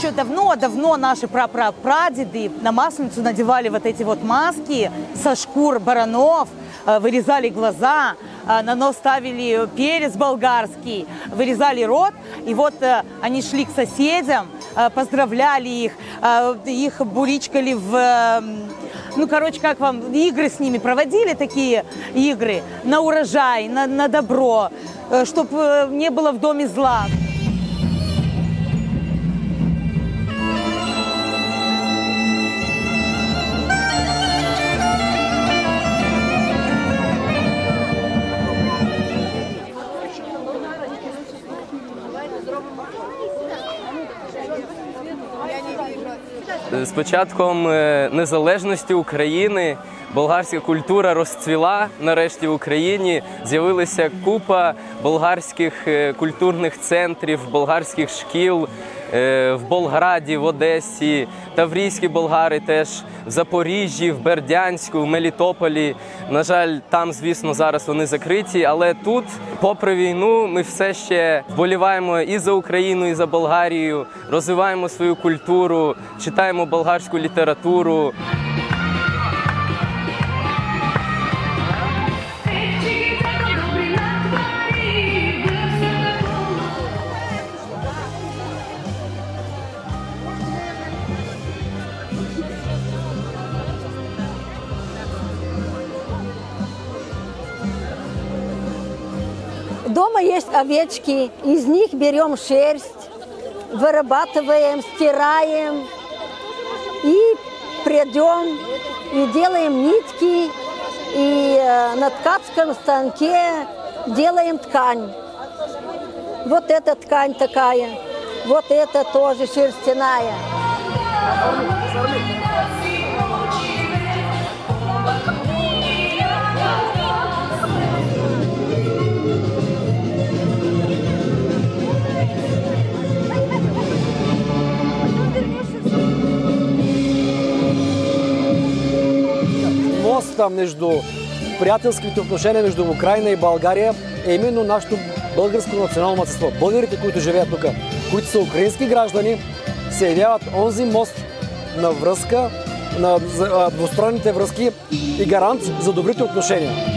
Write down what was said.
Еще давно наши прапрадеды на Масленицу надевали вот эти вот маски со шкур баранов, вырезали глаза, на нос ставили перец болгарский, вырезали рот. И вот они шли к соседям, поздравляли их буричкали игры с ними проводили, такие игры на урожай, на добро, чтобы не было в доме зла. З початком незалежності України болгарська культура розцвіла нарешті в Україні. З'явилася купа болгарських культурних центрів, болгарських шкіл в Болграді, в Одесі, таврійські болгари теж в Запоріжжі, в Бердянську, в Мелітополі. На жаль, там, звісно, зараз вони закриті, але тут, попри війну, ми все ще вболіваємо і за Україну, і за Болгарію, розвиваємо свою культуру, читаємо болгарську літературу. Дома есть овечки, из них берем шерсть, вырабатываем, стираем и придем и делаем нитки, и на ткацком станке делаем ткань. Вот эта ткань такая, вот эта тоже шерстяная. Моста между приятелските отношения между Украина и България е именно нашето българско национално малцинство. Българите, които живеят тук, които са украински граждани, се явяват онзи мост на връзка, на двустранните връзки и гарант за добрите отношения.